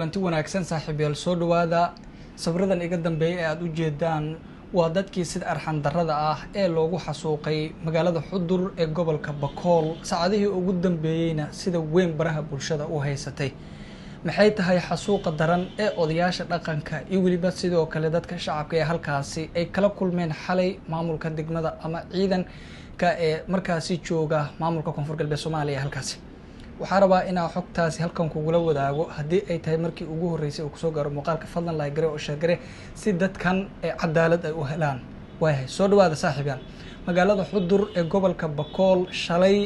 kulanti wanaagsan saaxiibayaal soo dhawaada sawiradan iga dambeeyay ee aad u jeedaan waa dadkii sida arxan darrada ah ee loogu xasuuqay magaalada Xudur ee gobolka Bakool saacadihii ugu dambeeyayna sida weyn baraha bulshada u haysatay maxay tahay xasuuqa daran ee odayaasha dhaqanka iyo waliba sidoo kale dadka shacabka ee halkaasi ay kala kulmeen xalay maamulka degmada ama ciidanka ee markaasi jooga maamulka Koonfur Galbeed Soomaaliya halkaasi waxaa rabaa inaa xogtaasi halkan kugula wadaago haddii ay tahay markii ugu horeysay uu kusoo gaaro muuqaalka fadlan like gare oo share gare si dadkan cadaalad ay u helaan waayahay soo dhawaada saaxiibayaal magaalada Xudur ee gobolka Bakool shalay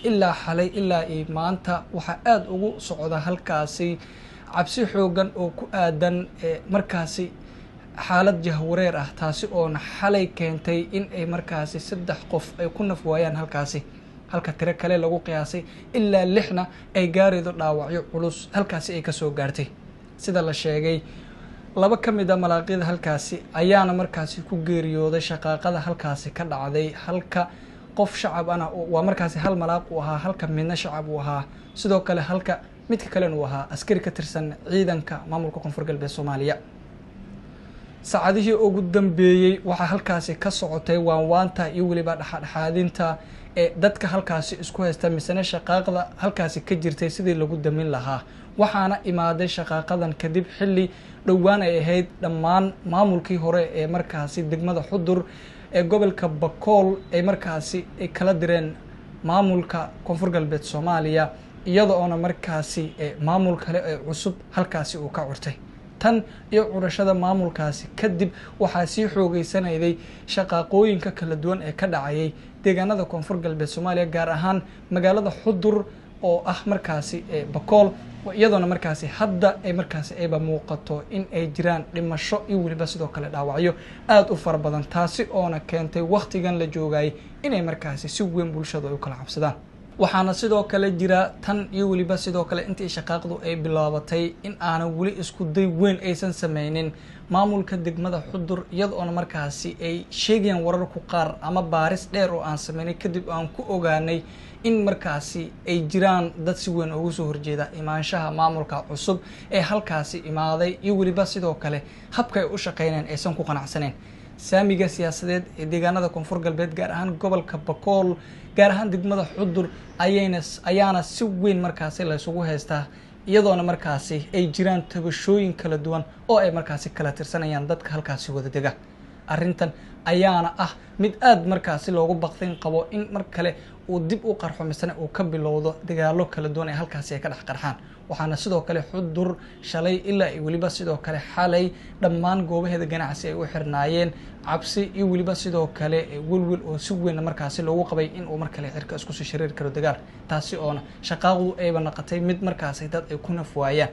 ilaa xalay ilaa maanta waxa aad ugu socda halkaasi cabsi xoogan oo ku aadan markaasi xaalad jahwareer ah taasi oo xalay keentay in ay markaasi 3 qof ay ku naf waayaan halkaasi halka tiro kale lagu qiyaasay ilaa 6na ay gaarido dhaawacyo culus halkaasi ay ka soo gaartay sida la sheegay laba kamid ah malaaqida halkaasi ayaana markaasi ku geeriyooday shaqaaqada halkaasi ka dhacday halka qof shacab ana waa markaasi hal malaaq uu ahaa halka midna shacab uu ahaa sidoo kale halka midka kale uu ahaa askari ka tirsan ciidanka maamulka Koonfur Galbeed Soomaaliya saacadihii ugu dambeeyay waxa halkaasi ka socotay waanta iyo waliba dhaxadhaadinta dadka halkaasi isku haysta misana shaqaaqada halkaasi ka jirtay sidii lagu damin lahaa waxaana imaaday shaqaaqadan kadib xilli dhawaan ay ahayd dhammaan maamulkii hore ee markaasi degmada Xudur ee gobolka Bakool ay markaasi ay kala direen maamulka Koonfur Galbeed Soomaaliya iyadoo oo markaasi maamul kale ee cusub halkaasi uu ka curtay tan iyo curashada maamulkaasi kadib waxaa sii xoogeysanayday shaqaaqooyinka kala duwan ee ka dhacayay deegaanada Koonfur Galbeed Soomaaliya gaar ahaan magaalada Xudur oo ah markaasi Bakool iyadoo markaasi hadda ay markaasi ayba muuqato in ay jiraan dhimasho iyo waliba sidoo kale dhaawacyo aad u fara badan taasi oo keentay waqtigan la joogay inay markaasi si weyn bulshada u kala cabsadaan waxaana sidoo kale jira tan iyo waliba sidoo kale intii shaqaaqadu ay bilaabatay in aana wali isku day weyn aysan sameeynin maamulka degmada Xudur iyadoo markaasi ay sheegayaan wararku qaar ama baaris dheer oo aan sameynay kadib aan ku ogaanay in markaasi ay jiraan dad si weyn ugu soo horjeeda imaanshaha maamulka cusub ee halkaasi imaaday iyo waliba sidoo kale habka ay u shaqeynayaan aysan ku qanacsaneen saamiga siyaasadeed ee deegaanada Koonfur Galbeed gaar ahaan gobolka Bakool gaar ahaan degmada Xudur ayaana si weyn markaasi la isugu haystaa iyadoo markaasi ay jiraan tabashooyin kala duwan oo ay markaasi kala tirsanayaan dadka halkaasi wada dega arrintan ayaana ah mid aad markaasi loogu baqtin qabo in mar kale uu dib u qarxo misna uu ka bilowdo dagaalo kala duwan ee halkaasi ay ka dhex qarxaan waxaana sidoo kale Xudur shalay ilaa waliba sidoo kale xalay dhammaan goobaheeda ganacsi ay u xirnaayeen cabsi iyo waliba sidoo kale wilwil oo si weyn markaasi loogu qabay in uu mar kale cirka isku soo shariir karo dagaal taasi oo shaqaaqadu ayba noqotay mid markaasi dad ay ku naf waayaan